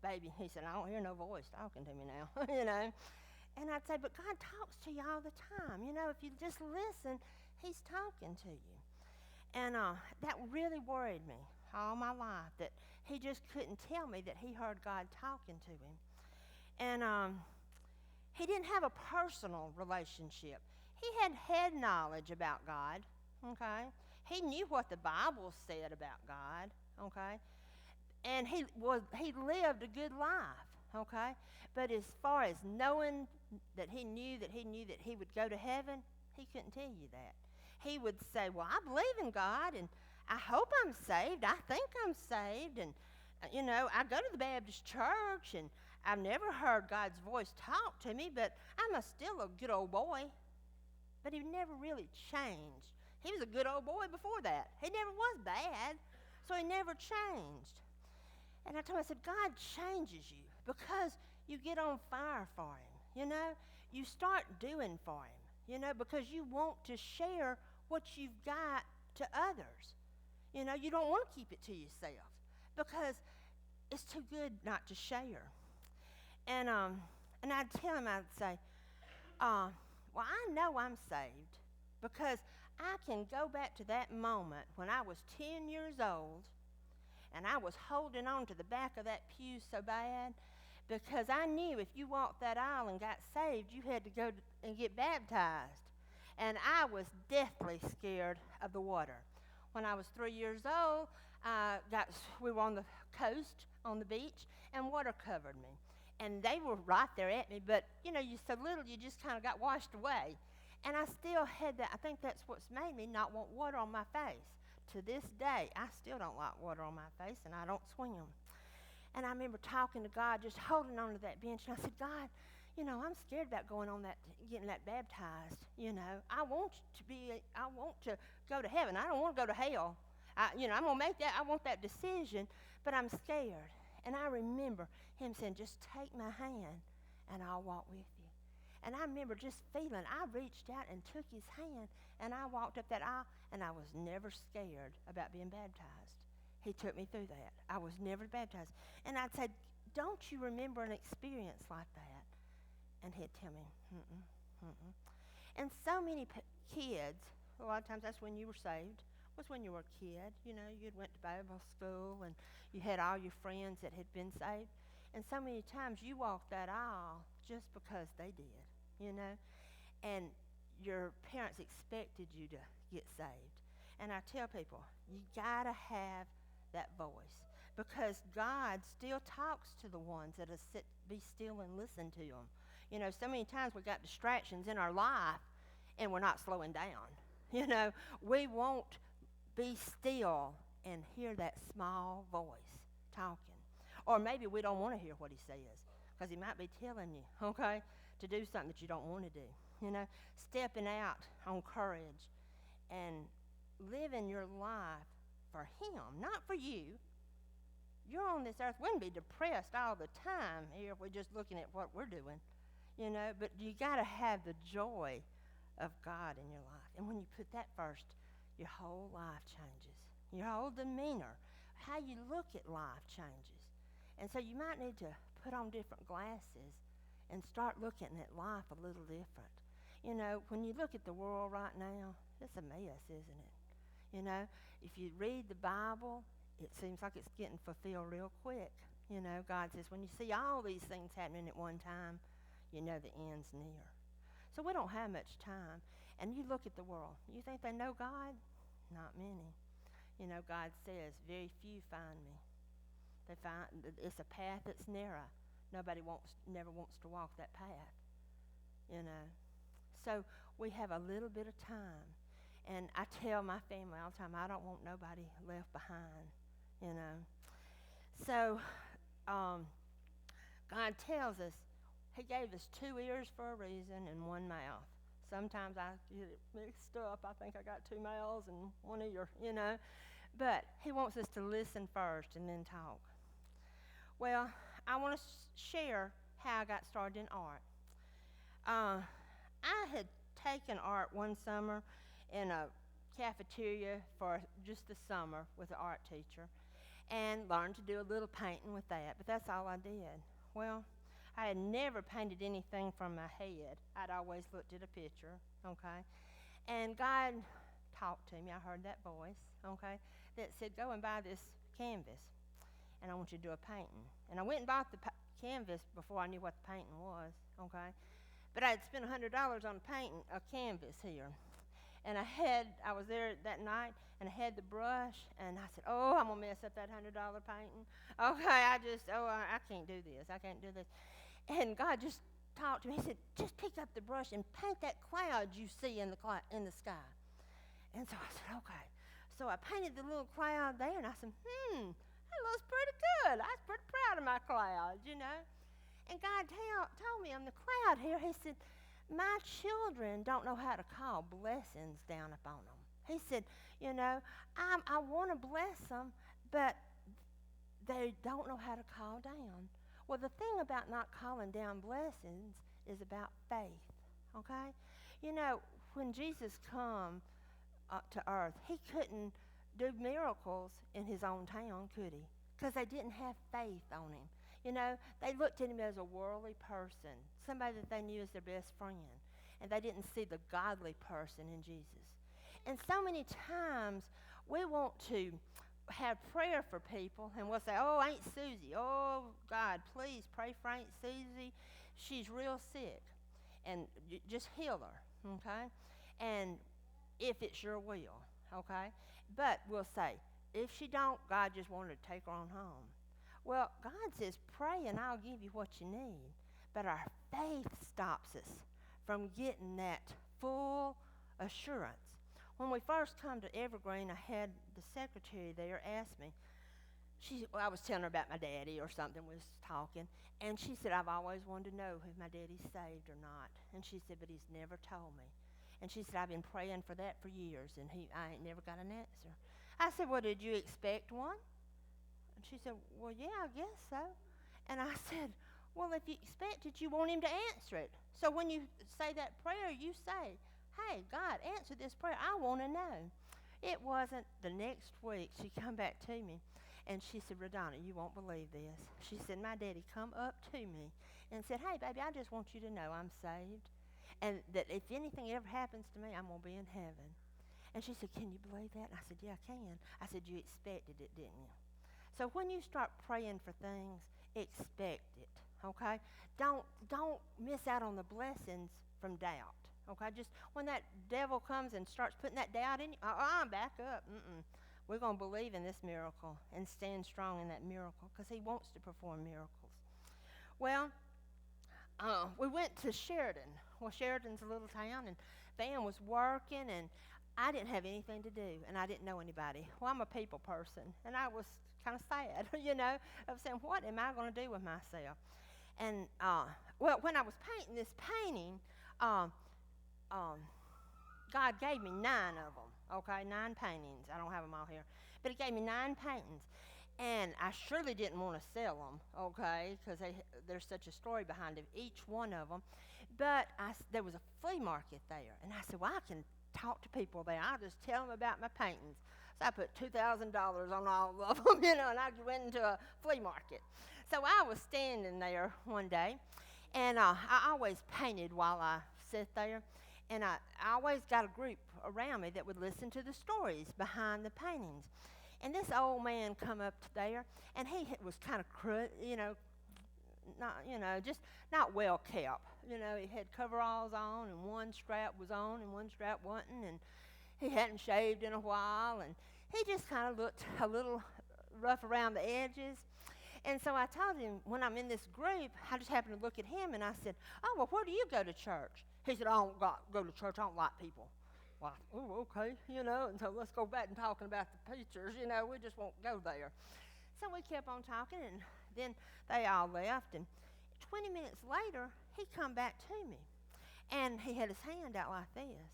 baby. He said, I don't hear no voice talking to me now, you know. And I'd say, but God talks to you all the time. You know, if you just listen, he's talking to you. And that really worried me all my life, that he just couldn't tell me that he heard God talking to him. And he didn't have a personal relationship. He had head knowledge about God, okay? He knew what the Bible said about God, okay? And he lived a good life, okay? But as far as knowing that he knew that he would go to heaven, he couldn't tell you that. He would say, well, I believe in God, and I hope I'm saved. I think I'm saved, and, you know, I go to the Baptist church, and I've never heard God's voice talk to me, but I'm still a good old boy. But he never really changed. He was a good old boy before that. He never was bad, so he never changed. And I told him, I said, God changes you because you get on fire for him, you know? You start doing for him, you know, because you want to share what you've got to others. You know, you don't want to keep it to yourself because it's too good not to share. And I'd tell him, I'd say, well, I know I'm saved because I can go back to that moment when I was 10 years old and I was holding on to the back of that pew so bad because I knew if you walked that aisle and got saved, you had to go and get baptized. And I was deathly scared of the water. When I was 3 years old, we were on the coast, on the beach, and water covered me. And they were right there at me, but, you know, you're so little, you just kind of got washed away. And I still had that. I think that's what's made me not want water on my face. To this day, I still don't like water on my face, and I don't swim. And I remember talking to God, just holding on to that bench, and I said, God, you know, I'm scared about getting that baptized. You know, I want to go to heaven. I don't want to go to hell. I'm going to make that, I want that decision, but I'm scared. And I remember him saying, just take my hand, and I'll walk with you. And I remember just feeling, I reached out and took his hand, and I walked up that aisle, and I was never scared about being baptized. He took me through that. I was never baptized. And I'd say, don't you remember an experience like that? And he'd tell me, mm-mm. And so many kids, a lot of times that's when you were saved, was when you were a kid. You know, you'd went to Bible school, and you had all your friends that had been saved. And so many times you walked that aisle just because they did, you know. And your parents expected you to get saved. And I tell people, you got to have that voice because God still talks to the ones that be still and listen to him. You know, so many times we got distractions in our life and we're not slowing down. You know, we won't be still and hear that small voice talking. Or maybe we don't want to hear what he says because he might be telling you, okay, to do something that you don't want to do. You know, stepping out on courage and living your life for him, not for you. You're on this earth. We wouldn't be depressed all the time here if we're just looking at what we're doing, you know, but you got to have the joy of God in your life. And when you put that first, your whole life changes. Your whole demeanor, how you look at life changes. And so you might need to put on different glasses and start looking at life a little different. You know, when you look at the world right now, it's a mess, isn't it? You know, if you read the Bible, it seems like it's getting fulfilled real quick. You know, God says, when you see all these things happening at one time, you know the end's near. So we don't have much time. And you look at the world. You think they know God? Not many. You know, God says, very few find me. It's a path that's narrow. Nobody never wants to walk that path. You know. So we have a little bit of time. And I tell my family all the time, I don't want nobody left behind, you know. So God tells us he gave us 2 ears for a reason and 1 mouth. Sometimes I get it mixed up. I think I got 2 mouths and 1 ear, you know. But he wants us to listen first and then talk. Well, I want to share how I got started in art. I had taken art one summer in a cafeteria for just the summer with an art teacher. and learned to do a little painting with that, but that's all I did. Well, I had never painted anything from my head. I'd always looked at a picture, okay? And God talked to me. I heard that voice, okay, that said, go and buy this canvas, and I want you to do a painting. And I went and bought the canvas before I knew what the painting was, okay? But I had spent $100 on painting a canvas here. And I was there that night, and I had the brush, and I said, oh, I'm going to mess up that $100 painting. Okay, I can't do this. I can't do this. And God just talked to me. He said, just pick up the brush and paint that cloud you see in the sky. And so I said, okay. So I painted the little cloud there, and I said, that looks pretty good. I was pretty proud of my cloud, you know. And God told me on the cloud here, he said, my children don't know how to call blessings down upon them. He said, you know, I want to bless them, but they don't know how to call down. Well, the thing about not calling down blessings is about faith, okay? You know, when Jesus come to earth, he couldn't do miracles in his own town, could he? Because they didn't have faith on him. You know, they looked at him as a worldly person, somebody that they knew as their best friend, and they didn't see the godly person in Jesus. And so many times we want to have prayer for people, and we'll say, oh, Aunt Susie, oh, God, please pray for Aunt Susie. She's real sick, and just heal her, okay? And if it's your will, okay? But we'll say, if she don't, God just wanted to take her on home. Well, God says, pray and I'll give you what you need. But our faith stops us from getting that full assurance. When we first come to Evergreen, I had the secretary there ask me, I was telling her about my daddy or something, was talking, and she said, I've always wanted to know if my daddy's saved or not. And she said, but he's never told me. And she said, I've been praying for that for years, and I ain't never got an answer. I said, well, did you expect one? And she said, well, yeah, I guess so. And I said, well, if you expect it, you want him to answer it. So when you say that prayer, you say, hey, God, answer this prayer. I want to know. It wasn't the next week. She come back to me, and she said, Redonna, you won't believe this. She said, my daddy come up to me and said, hey, baby, I just want you to know I'm saved, and that if anything ever happens to me, I'm going to be in heaven. And she said, can you believe that? And I said, yeah, I can. I said, you expected it, didn't you? So when you start praying for things, expect it, okay? Don't miss out on the blessings from doubt, okay? Just when that devil comes and starts putting that doubt in you, back up. We're going to believe in this miracle and stand strong in that miracle because he wants to perform miracles. Well, we went to Sheridan. Well, Sheridan's a little town, and Van was working, and I didn't have anything to do, and I didn't know anybody. Well, I'm a people person, and I was kind of sad, of saying, what am I going to do with myself? And, well, when I was painting this painting, God gave me 9 of them, okay, 9 paintings. I don't have them all here. But he gave me 9 paintings, and I surely didn't want to sell them, okay, because there's such a story behind each one of them. But there was a flea market there, and I said, well, I can talk to people there. I'll just tell them about my paintings. So I put $2,000 on all of them, and I went into a flea market. So I was standing there one day, and I always painted while I sat there, and I always got a group around me that would listen to the stories behind the paintings. And this old man come up there, and he was kind of just not well kept. He had coveralls on, and one strap was on, and one strap wasn't, and he hadn't shaved in a while, and he just kind of looked a little rough around the edges. And so I told him, when I'm in this group, I just happened to look at him, and I said, oh, well, where do you go to church? He said, I don't go to church. I don't like people. Well, oh, okay, and so let's go back and talking about the pictures. We just won't go there. So we kept on talking, and then they all left, and 20 minutes later, he come back to me, and he had his hand out like this,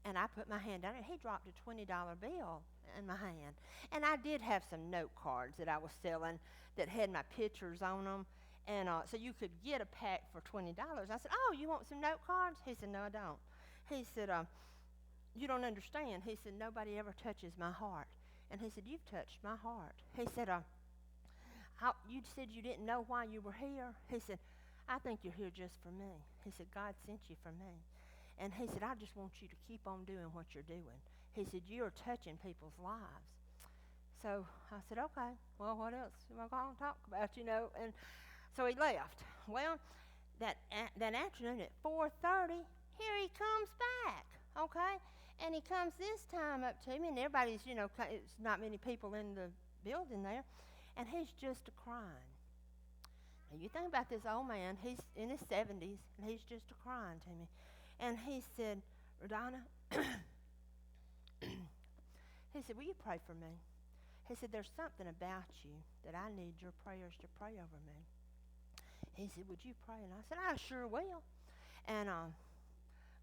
and I put my hand down, and he dropped a $20 bill in my hand. And I did have some note cards that I was selling that had my pictures on them, and so you could get a pack for $20. I said, oh, you want some note cards? He said, no, I don't. He said, you don't understand. He said, nobody ever touches my heart. And he said, you've touched my heart. He said, you said you didn't know why you were here. He said, I think you're here just for me. He said, God sent you for me. And he said, I just want you to keep on doing what you're doing. He said, you're touching people's lives. So I said, okay, well, what else am I going to talk about, And so he left. Well, that afternoon at 4:30, here he comes back, okay? And he comes this time up to me, and everybody's, it's not many people in the building there, and he's just a-crying. Now, you think about this old man, he's in his 70s, and he's just a-crying to me. And he said, Redonna, he said, will you pray for me? He said, there's something about you that I need your prayers to pray over me. He said, would you pray? And I said, I sure will. And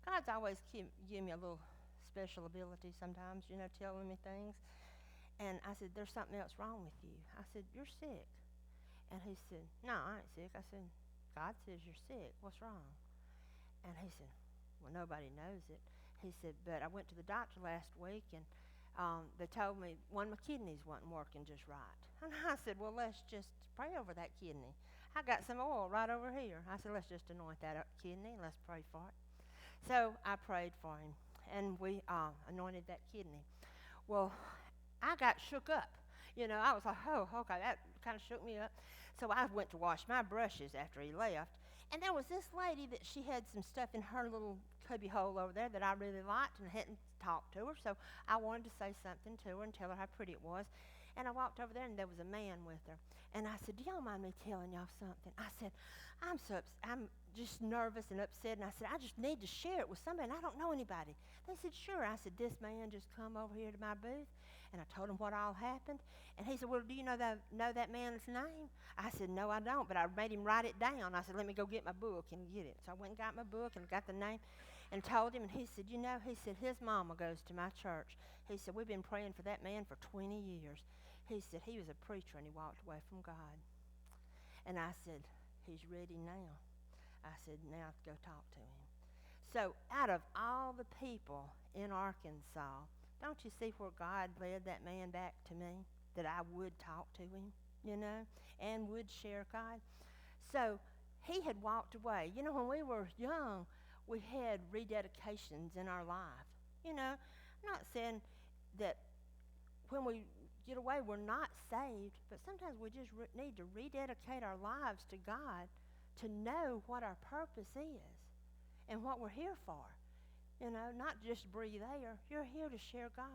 God's always give me a little special ability sometimes, telling me things. And I said, there's something else wrong with you. I said, you're sick. And he said, no, I ain't sick. I said, God says you're sick. What's wrong? And he said, well, nobody knows it. He said, but I went to the doctor last week, and they told me one of my kidneys wasn't working just right. And I said, well, let's just pray over that kidney. I got some oil right over here. I said, let's just anoint that kidney, and let's pray for it. So I prayed for him, and we anointed that kidney. Well, I got shook up. I was like, oh, okay, that kind of shook me up. So I went to wash my brushes after he left, and there was this lady that she had some stuff in her little cubby hole over there that I really liked, and I hadn't talked to her, so I wanted to say something to her and tell her how pretty it was. And I walked over there, and there was a man with her. And I said, do y'all mind me telling y'all something? I said, I'm just nervous and upset. And I said, I just need to share it with somebody, and I don't know anybody. They said, sure. I said, this man just come over here to my booth. And I told him what all happened. And he said, well, do you know that man's name? I said, no, I don't, but I made him write it down. I said, let me go get my book and get it. So I went and got my book and got the name and told him. And he said, he said, his mama goes to my church. He said, we've been praying for that man for 20 years. He said, he was a preacher, and he walked away from God. And I said, he's ready now. I said, now go talk to him. So out of all the people in Arkansas, don't you see where God led that man back to me, that I would talk to him, and would share God? So he had walked away. When we were young, we had rededications in our life. I'm not saying that when we get away we're not saved, but sometimes we just need to rededicate our lives to God to know what our purpose is and what we're here for. Not just breathe air. You're here to share God.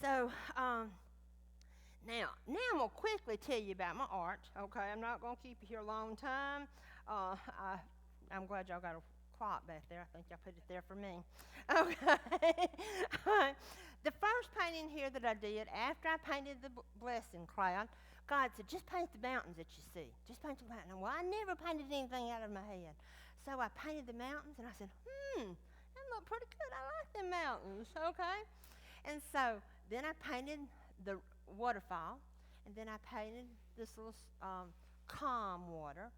So now I'm going to quickly tell you about my art. Okay, I'm not going to keep you here a long time. I'm glad y'all got a clock back there. I think y'all put it there for me. Okay. The first painting here that I did, after I painted the blessing cloud, God said, just paint the mountains that you see. Just paint the mountains. Well, I never painted anything out of my head. So I painted the mountains, and I said, that look pretty good. I like them mountains, okay? And so then I painted the waterfall, and then I painted this little calm water.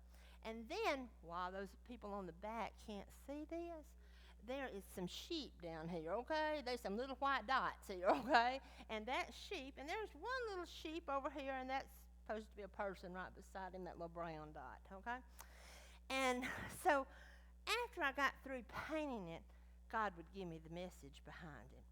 And then, while those people on the back can't see this, there is some sheep down here, okay? There's some little white dots here, okay? And that sheep, and there's one little sheep over here, and that's supposed to be a person right beside him, that little brown dot, okay? And so after I got through painting it, God would give me the message behind it.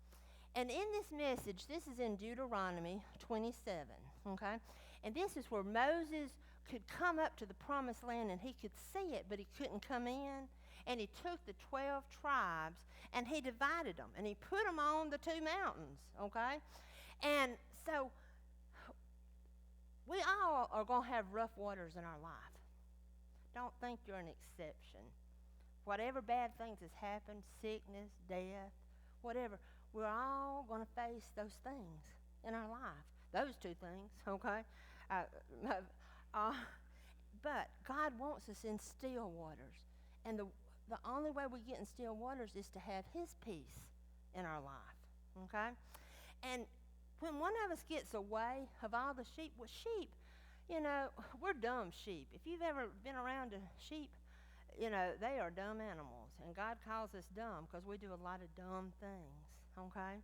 And in this message, this is in Deuteronomy 27, okay? And this is where Moses could come up to the promised land, and he could see it, but he couldn't come in. And he took the 12 tribes, and he divided them, and he put them on the two mountains, okay? And so we all are going to have rough waters in our life. Don't think you're an exception. Whatever bad things has happened, sickness, death, whatever, we're all going to face those things in our life. Those two things, okay? But God wants us in still waters. And the only way we get in still waters is to have his peace in our life, okay? And when one of us gets away of all the sheep, well, sheep, we're dumb sheep. If you've ever been around a sheep, they are dumb animals. And God calls us dumb because we do a lot of dumb things, okay?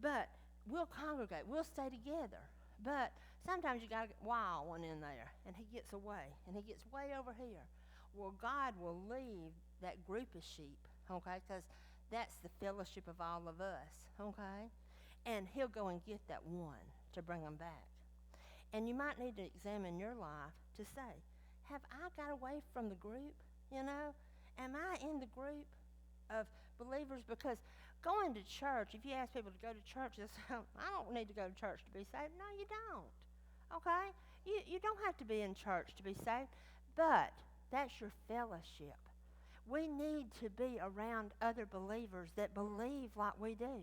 But we'll congregate. We'll stay together. But sometimes you got to get wild one in there, and he gets away, and he gets way over here. Well, God will leave that group of sheep, okay, because that's the fellowship of all of us, okay? And he'll go and get that one to bring them back. And you might need to examine your life to say, have I got away from the group, you know? Am I in the group of believers? Because going to church, if you ask people to go to church, they'll say, I don't need to go to church to be saved. No, you don't, okay? You don't have to be in church to be saved, but that's your fellowship. We need to be around other believers that believe like we do,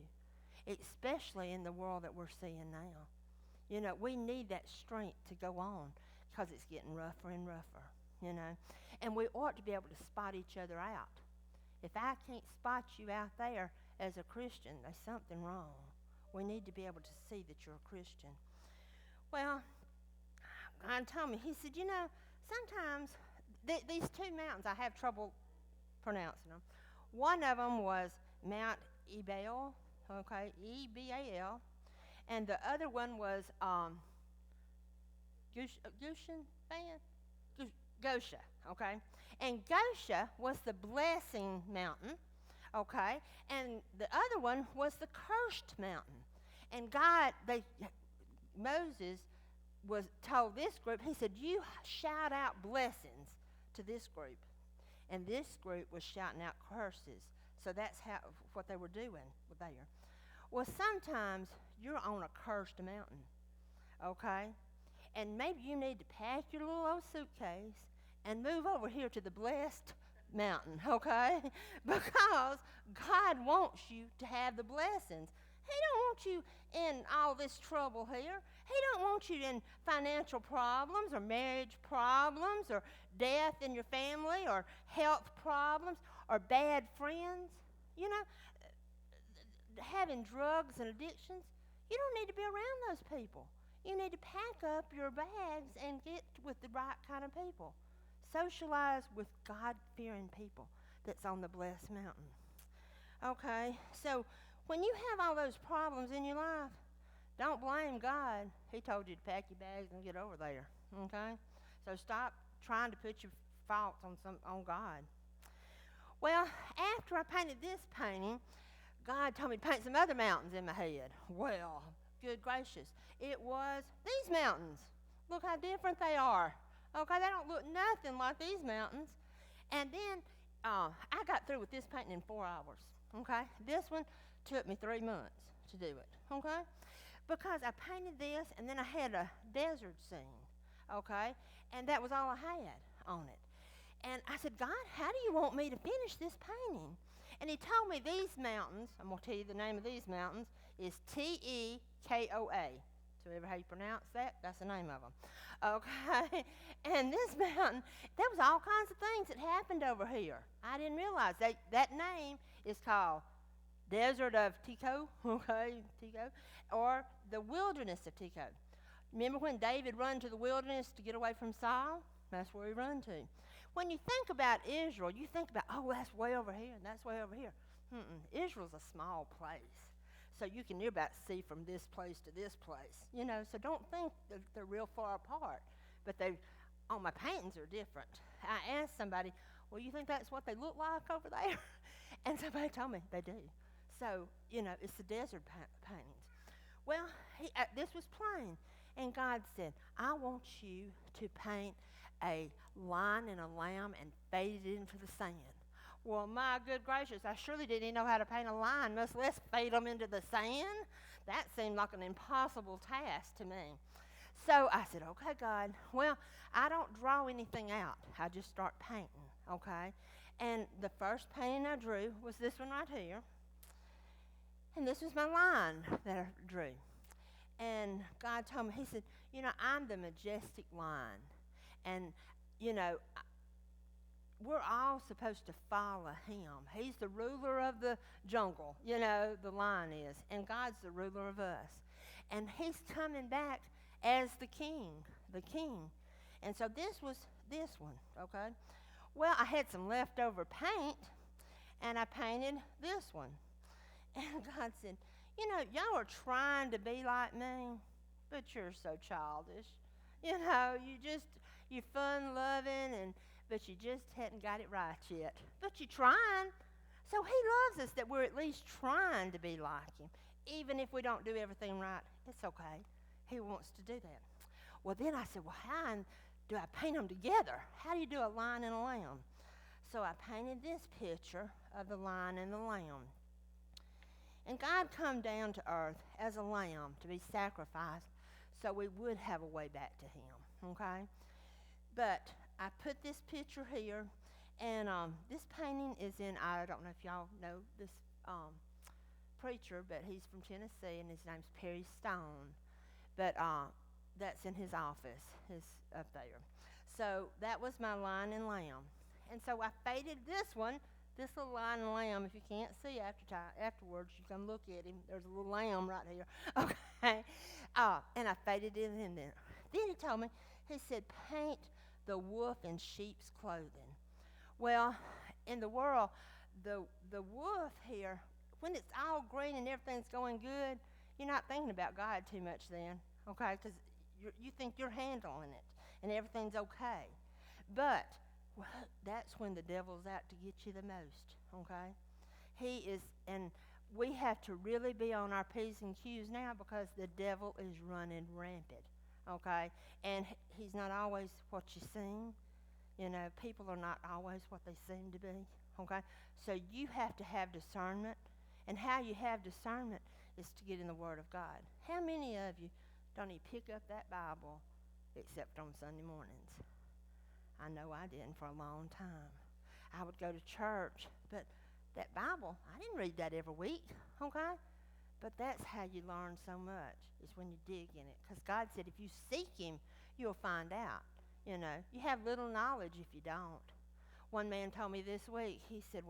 especially in the world that we're seeing now. You know, we need that strength to go on because it's getting rougher and rougher, you know. And we ought to be able to spot each other out. If I can't spot you out there as a Christian, there's something wrong. We need to be able to see that you're a Christian. Well, God told me, he said, you know, sometimes these two mountains, I have trouble pronouncing them. One of them was Mount Ebal, okay, E-B-A-L, and the other one was Gosha, okay? And Gosha was the blessing mountain, okay? And the other one was the cursed mountain. And Moses was told this group, he said, you shout out blessings to this group. And this group was shouting out curses. So that's what they were doing there. Well, sometimes you're on a cursed mountain, okay? And maybe you need to pack your little old suitcase and move over here to the blessed mountain, okay? Because God wants you to have the blessings. He don't want you in all this trouble here. He don't want you in financial problems or marriage problems or death in your family or health problems or bad friends. You know, having drugs and addictions. You don't need to be around those people. You need to pack up your bags and get with the right kind of people. Socialize with God-fearing people that's on the blessed mountain. Okay, so when you have all those problems in your life, don't blame God. He told you to pack your bags and get over there. Okay, so stop trying to put your faults on God. Well, after I painted this painting, God told me to paint some other mountains in my head. Well, good gracious, it was these mountains. Look how different they are. Okay, they don't look nothing like these mountains. And then I got through with this painting in 4 hours. Okay, this one took me 3 months to do it. Okay, because I painted this, and then I had a desert scene. Okay, and that was all I had on it. And I said, God, how do you want me to finish this painting? And he told me these mountains, I'm going to tell you the name of these mountains, is T-E-K-O-A. So ever how you pronounce that, that's the name of them. Okay, and this mountain, there was all kinds of things that happened over here. I didn't realize that name is called Desert of Tico, okay, Tico, or the Wilderness of Tico. Remember when David run to the wilderness to get away from Saul? That's where he run to. When you think about Israel, you think about, oh, that's way over here and that's way over here. Israel's a small place. So you can near about see from this place to this place. You know, so don't think that they're real far apart. But on my paintings are different. I asked somebody, well, you think that's what they look like over there? And somebody told me they do. So, you know, it's the desert paintings. Well, this was plain. And God said, I want you to paint a lion and a lamb and fade it into the sand. Well, my good gracious, I surely didn't know how to paint a lion, much less fade them into the sand. That seemed like an impossible task to me. So I said, okay, God, well, I don't draw anything out. I just start painting, okay? And the first painting I drew was this one right here. And this was my line that I drew. And God told me, he said, you know, I'm the majestic lion. And, you know, we're all supposed to follow him. He's the ruler of the jungle, you know, the lion is. And God's the ruler of us. And he's coming back as the king. And so this was this one, okay? Well, I had some leftover paint, and I painted this one. And God said, you know, y'all are trying to be like me. but you're so childish. You know, you're fun-loving, but you just hadn't got it right yet. But you're trying. So he loves us that we're at least trying to be like him. Even if we don't do everything right, it's okay. He wants to do that. Well, then I said, well, how do I paint them together? How do you do a lion and a lamb? So I painted this picture of the lion and the lamb. And God come down to earth as a lamb to be sacrificed so we would have a way back to him, okay? But I put this picture here, and this painting is in, I don't know if y'all know this preacher, but he's from Tennessee, and his name's Perry Stone. But that's in his office, is up there. So that was my lion and lamb. And so I faded this one, this little lion and lamb. If you can't see afterwards, you come look at him. There's a little lamb right here. Okay. And I faded it in there. Then he told me, he said, paint the wolf in sheep's clothing. Well, in the world, the wolf here, when it's all green and everything's going good, you're not thinking about God too much then, okay? Because you think you're handling it and everything's okay. But that's when the devil's out to get you the most, okay? He is, and we have to really be on our P's and Q's now because the devil is running rampant, okay? And he's not always what you seem. You know, people are not always what they seem to be, okay? So you have to have discernment. And how you have discernment is to get in the Word of God. How many of you don't even pick up that Bible except on Sunday mornings? I know I didn't for a long time. I would go to church, but that Bible, I didn't read that every week, okay? But that's how you learn so much, is when you dig in it. Because God said if you seek him, you'll find out. You know, you have little knowledge if you don't. One man told me this week, he said,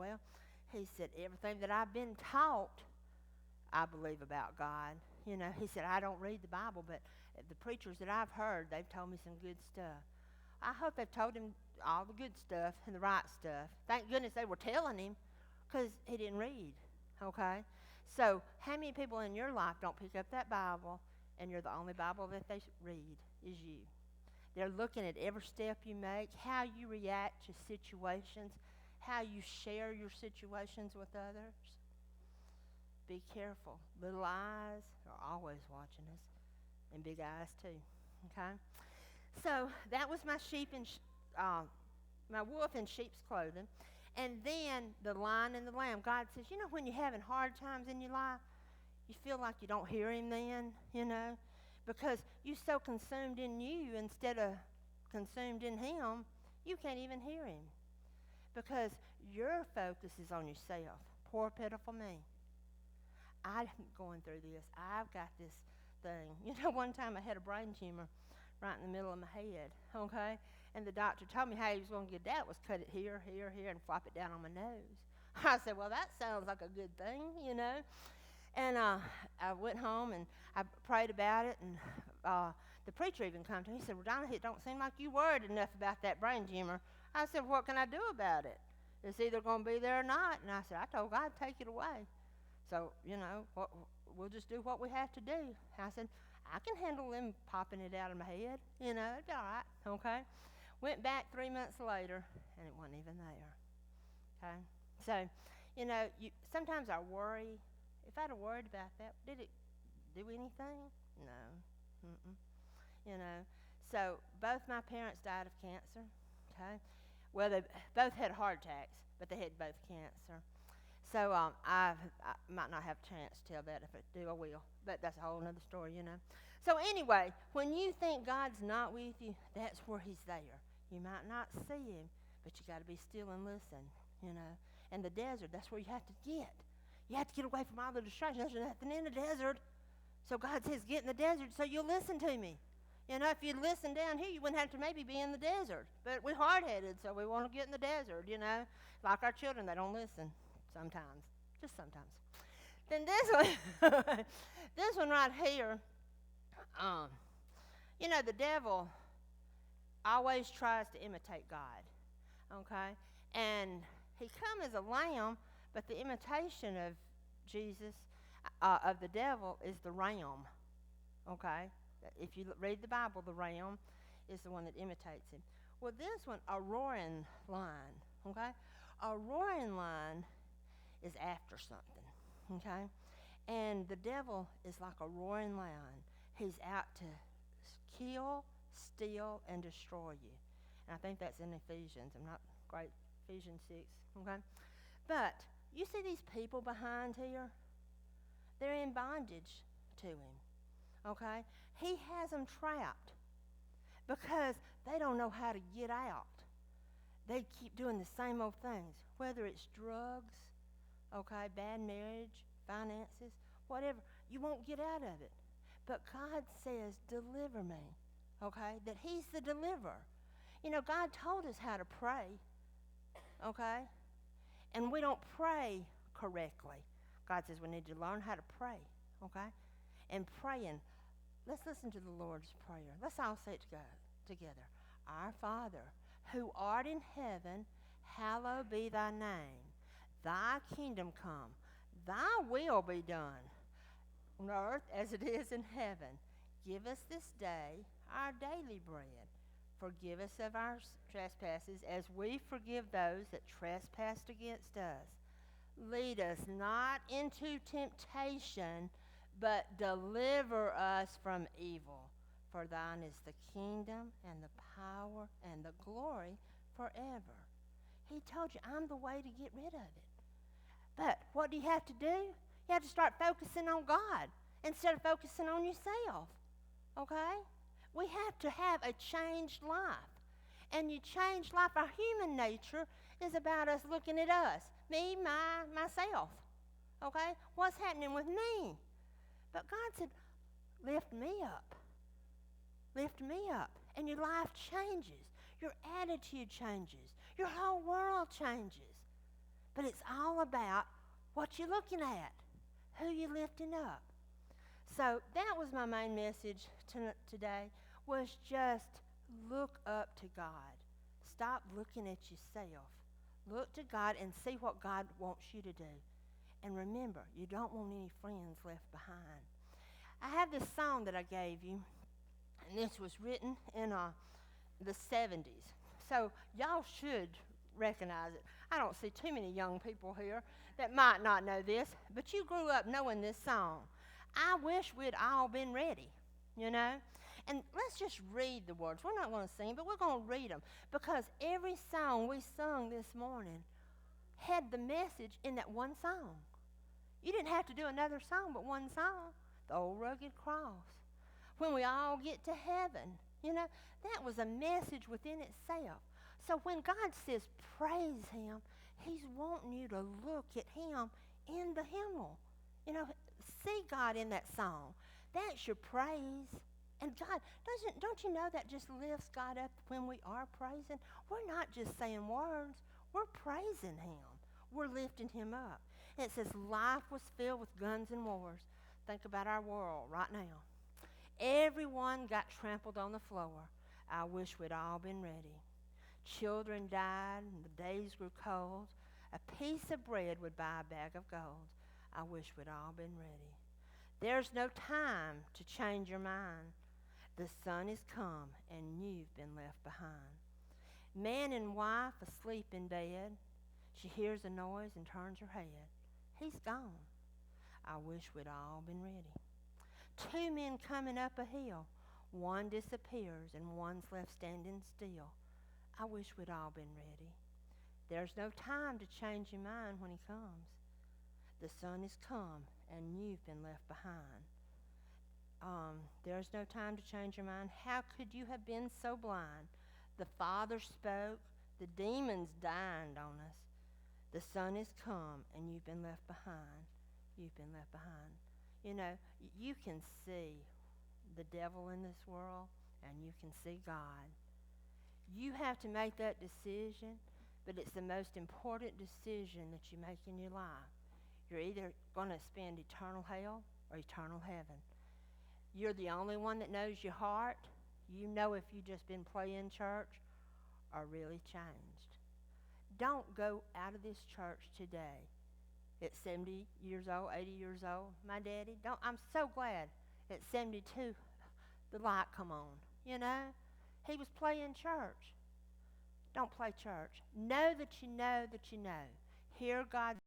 everything that I've been taught, I believe about God. You know, he said, I don't read the Bible, but the preachers that I've heard, they've told me some good stuff. I hope they've told him all the good stuff and the right stuff. Thank goodness they were telling him, because he didn't read, okay? So how many people in your life don't pick up that Bible, and you're the only Bible that they read is you? They're looking at every step you make, how you react to situations, how you share your situations with others. Be careful. Little eyes are always watching us, and big eyes too, okay? So that was my my wolf in sheep's clothing. And then the lion and the lamb. God says, you know, when you're having hard times in your life, you feel like you don't hear him then, you know, because you're so consumed in you instead of consumed in him, you can't even hear him because your focus is on yourself. Poor, pitiful me. I'm going through this. I've got this thing. You know, one time I had a brain tumor right in the middle of my head, okay? And the doctor told me how he was going to get that was cut it here, here, here, and flop it down on my nose. I said, well, that sounds like a good thing, you know? And I went home and I prayed about it, and the preacher even came to me. He said, Redonna, it don't seem like you worried enough about that brain tumor. I said, what can I do about it? It's either going to be there or not. And I said, I told God, take it away. So, you know, we'll just do what we have to do. I said, I can handle them popping it out of my head. You know, it'd be all right, okay? Went back 3 months later, and it wasn't even there, okay? So, you know, sometimes our worry, if I'd have worried about that, did it do anything? No. Mm-mm. You know, so both my parents died of cancer, okay? Well, they both had heart attacks, but they had both cancer. So I might not have a chance to tell that. If I do, I will. But that's a whole other story, you know. So anyway, when you think God's not with you, that's where he's there. You might not see him, but you got to be still and listen, you know. And the desert, that's where you have to get. You have to get away from all the distractions. There's nothing in the desert. So God says, get in the desert so you'll listen to me. You know, if you listen down here, you wouldn't have to maybe be in the desert. But we're hard-headed, so we want to get in the desert, you know. Like our children, they don't listen sometimes. Just sometimes. Then this one, this one right here, you know, the devil always tries to imitate God, okay? And he come as a lamb, but the imitation of Jesus, of the devil, is the ram, okay? If you read the Bible, the ram is the one that imitates him. Well, this one, a roaring lion, okay? A roaring lion is after something, okay? And the devil is like a roaring lion. He's out to kill, steal, and destroy you. And I think that's in Ephesians. I'm not great, Ephesians 6, okay? But you see these people behind here? They're in bondage to him, okay? He has them trapped because they don't know how to get out. They keep doing the same old things, whether it's drugs, okay, bad marriage, finances, whatever. You won't get out of it. But God says, deliver me, okay, that he's the deliverer. You know, God told us how to pray, okay, and we don't pray correctly. God says we need to learn how to pray, okay, and praying. Let's listen to the Lord's Prayer. Let's all say it together. Our Father, who art in heaven, hallowed be thy name. Thy kingdom come. Thy will be done on earth as it is in heaven. Give us this day our daily bread. Forgive us of our trespasses as we forgive those that trespass against us. Lead us not into temptation, but deliver us from evil. For thine is the kingdom and the power and the glory forever. He told you, I'm the way to get rid of it. But what do you have to do? You have to start focusing on God instead of focusing on yourself. Okay? We have to have a changed life. And you change life. Our human nature is about us looking at us. Me, myself. Okay? What's happening with me? But God said, lift me up. Lift me up. And your life changes. Your attitude changes. Your whole world changes. But it's all about what you're looking at, who you're lifting up. So that was my main message today, was just look up to God. Stop looking at yourself. Look to God and see what God wants you to do. And remember, you don't want any friends left behind. I have this song that I gave you, and this was written in the 70s. So y'all should recognize it. I don't see too many young people here that might not know this, but you grew up knowing this song. I wish we'd all been ready, you know. And let's just read the words. We're not going to sing, but we're going to read them, because every song we sung this morning had the message in that one song. You didn't have to do another song but one song, the old rugged cross. When we all get to heaven, you know, that was a message within itself. So when God says praise him, he's wanting you to look at him in the hymnal. You know, see God in that song. That's your praise. And God, don't you know that just lifts God up when we are praising? We're not just saying words. We're praising him. We're lifting him up. And it says life was filled with guns and wars. Think about our world right now. Everyone got trampled on the floor. I wish we'd all been ready. Children died and the days grew cold. A piece of bread would buy a bag of gold. I wish we'd all been ready. There's no time to change your mind. The sun is come and you've been left behind. Man and wife asleep in bed. She hears a noise and turns her head. He's gone. I wish we'd all been ready. Two men coming up a hill. One disappears and one's left standing still. I wish we'd all been ready. There's no time to change your mind when he comes. The sun has come and you've been left behind. There's no time to change your mind. How could you have been so blind? The Father spoke. The demons dined on us. The sun has come and you've been left behind. You've been left behind. You know, you can see the devil in this world and you can see God. You have to make that decision, but it's the most important decision that you make in your life. You're either going to spend eternal hell or eternal heaven. You're the only one that knows your heart. You know if you've just been playing church or really changed. Don't go out of this church today at 70 years old, 80 years old. My daddy, I'm so glad at 72 the light come on, you know. He was playing church. Don't play church. Know that you know that you know. Hear God's